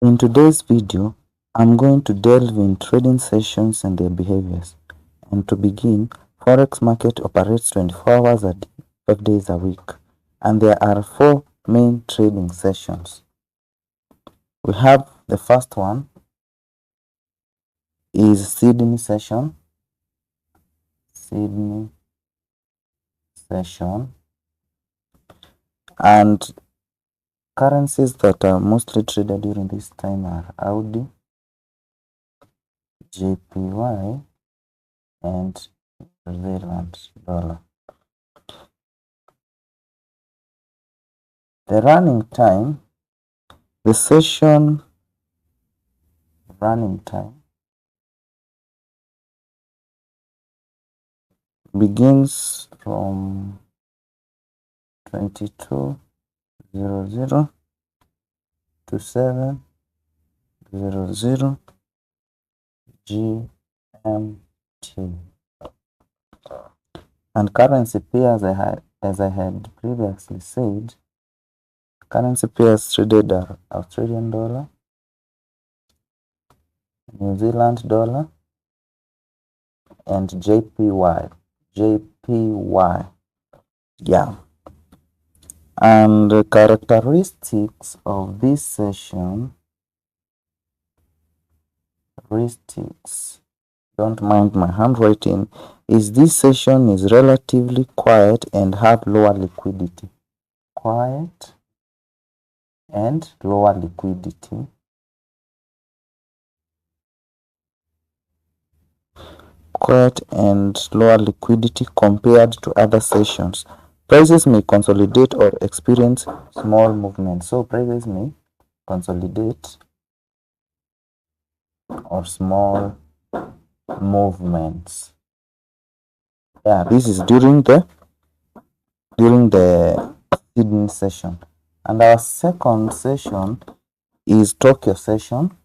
In today's video, I'm going to delve in trading sessions and their behaviors. And to begin, Forex market operates 24 hours a day, 5 days a week. And there are 4 main trading sessions. We have the first one is Sydney session. And currencies that are mostly traded during this time are Audi, JPY, and New Zealand dollar. The running time, the session running time begins from 22:00 to 7:00 GMT. And currency pairs, as I had previously said, currency pairs traded are Australian dollar, New Zealand dollar, and JPY. Yeah. And the characteristics of this session, don't mind my handwriting, is this session is relatively quiet and have lower liquidity. Quiet and lower liquidity. Quiet and lower liquidity compared to other sessions. Prices may consolidate or experience small movements. So prices may consolidate or small movements. Yeah, this is during the Sydney session. And our second session is Tokyo session.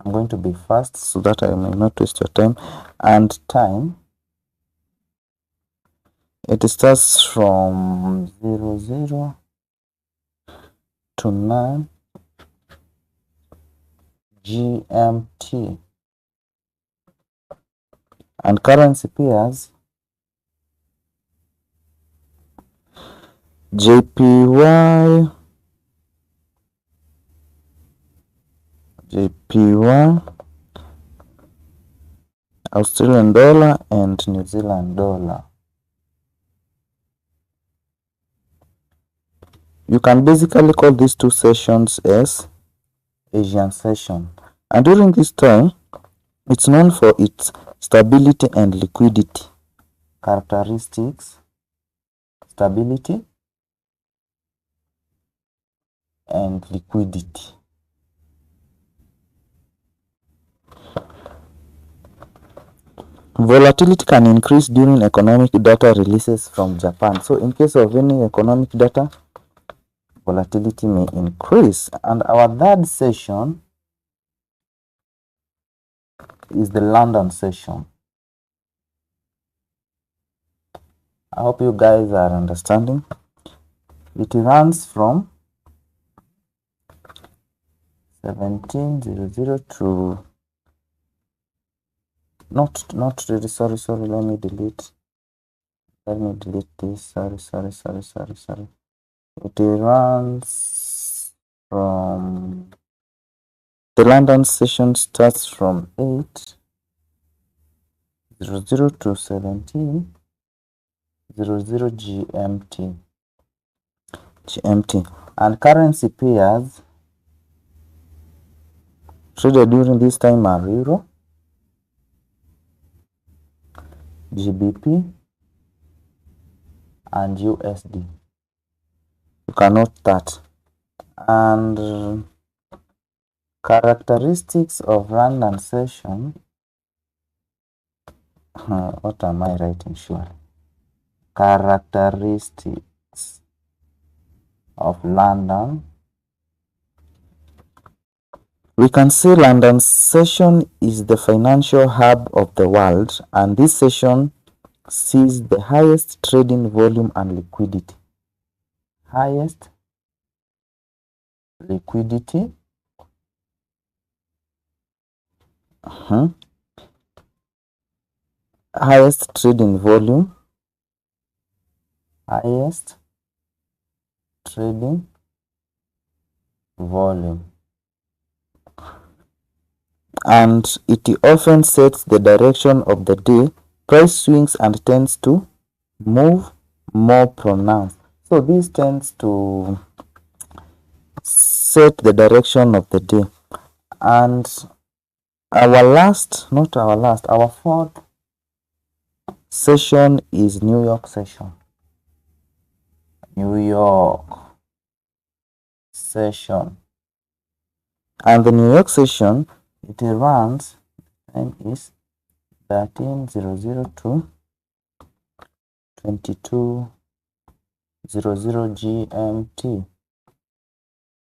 I'm going to be fast so that I may not waste your time. And time, it starts from 00 to 9 GMT. And currency pairs, JPY, Australian dollar, and New Zealand dollar. You can basically call these two sessions as Asian session. And during this time, it's known for its stability and liquidity. Characteristics, stability and liquidity. Volatility can increase during economic data releases from Japan. So in case of any economic data, volatility may increase. And our third session is the London session. I hope you guys are understanding. It runs from 17:00 to not really, sorry, let me delete this, sorry. It runs from, the London session starts from 8:00 to 17:00 GMT. And currency pairs traded during this time are Euro, GBP, and USD. You can note that. And characteristics of London session. What am I writing? Sure. Characteristics of London. We can say London session is the financial hub of the world, and this session sees the highest trading volume and liquidity. Highest liquidity, highest trading volume, highest trading volume, and it often sets the direction of the day, price swings, and tends to move more pronounced. So this tends to set the direction of the day. And our fourth session is New York session. New York session. And the New York session, it runs, time is 13:002 22:00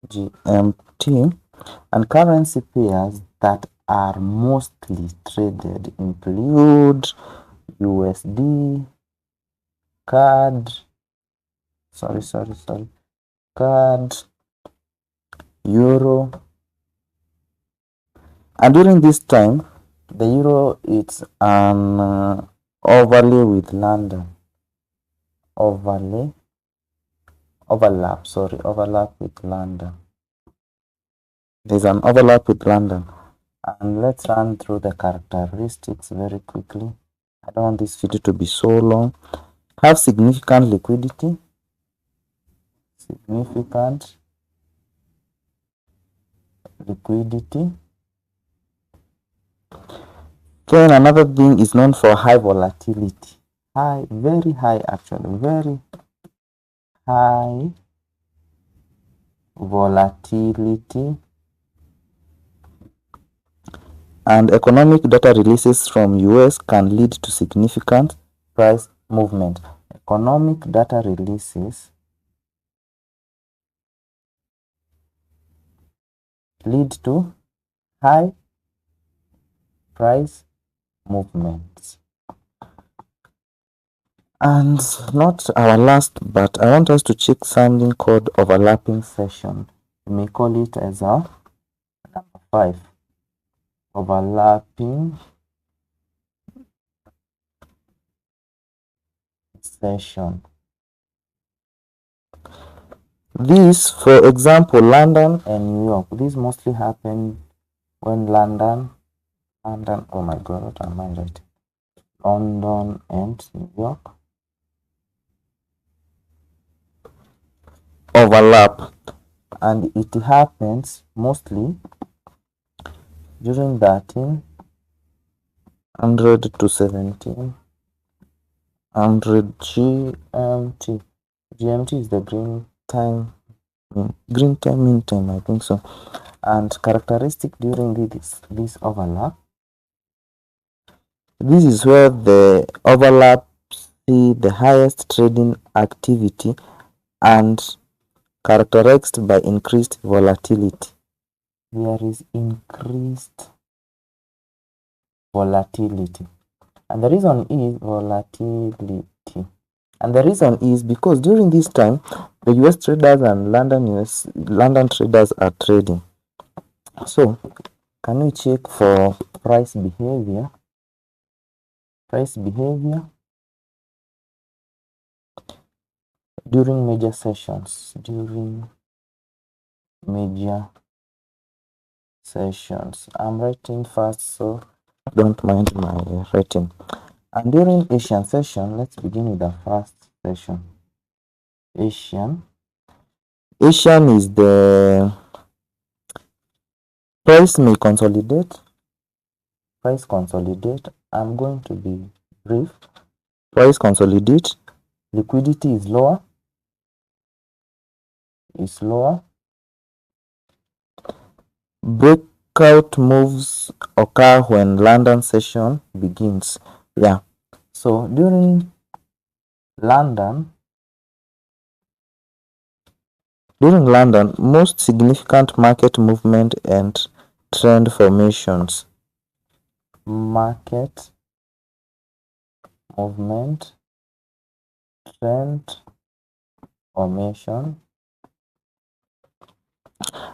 GMT, and currency pairs that are mostly traded include USD, CAD, CAD, Euro, and during this time, the Euro is an overlap with London. Overlap with London. There's an overlap with London. And let's run through the characteristics very quickly. I don't want this video to be so long. Have significant liquidity. Then another thing is known for high volatility. Very high actually, very high volatility. And economic data releases from US can lead to significant price movement. Economic data releases lead to high price movements. And not our last, but I want us to check something called overlapping session. We may call it as our number 5. Overlapping session. This, for example, London and New York. This mostly happen when London, oh my god, what am I writing? London and New York overlap, and it happens mostly during 1300 to 1700 GMT. GMT is the green time mean time, I think so. And characteristic during this overlap, this is where the overlap see the highest trading activity and characterized by increased volatility. There is increased volatility, and the reason is volatility. And the reason is because during this time, the US traders and London traders are trading. So, can we check for price behavior? During major sessions. I'm writing fast, so don't mind my writing. And during Asian session, let's begin with the first session. Asian is the price may consolidate. I'm going to be brief. Price consolidate. Liquidity is lower. Breakout moves occur when London session begins. Yeah. So during London, most significant market movement and trend formations. Market movement, trend formation,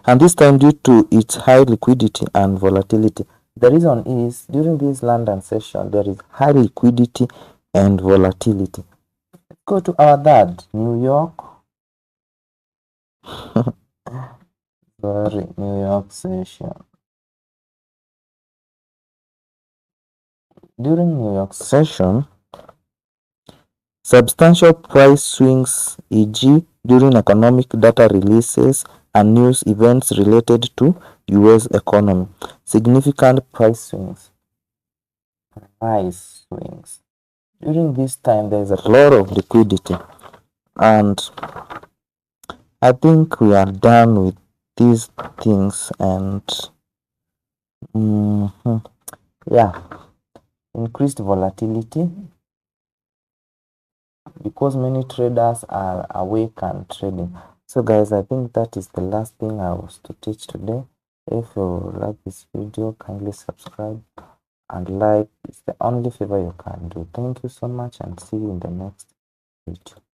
and this time due to its high liquidity and volatility. The reason is during this London session there is high liquidity and volatility. Let's go to our third, New York. Sorry, New York session. During New York session, substantial price swings, e.g., during economic data releases and news events related to US economy. Significant price swings. Price swings. During this time, there is a lot of liquidity, and I think we are done with these things. And yeah, increased volatility because many traders are awake and trading. So guys, I think that is the last thing I was to teach today. If you like this video, kindly subscribe and like. It's the only favor you can do. Thank you so much, and see you in the next video.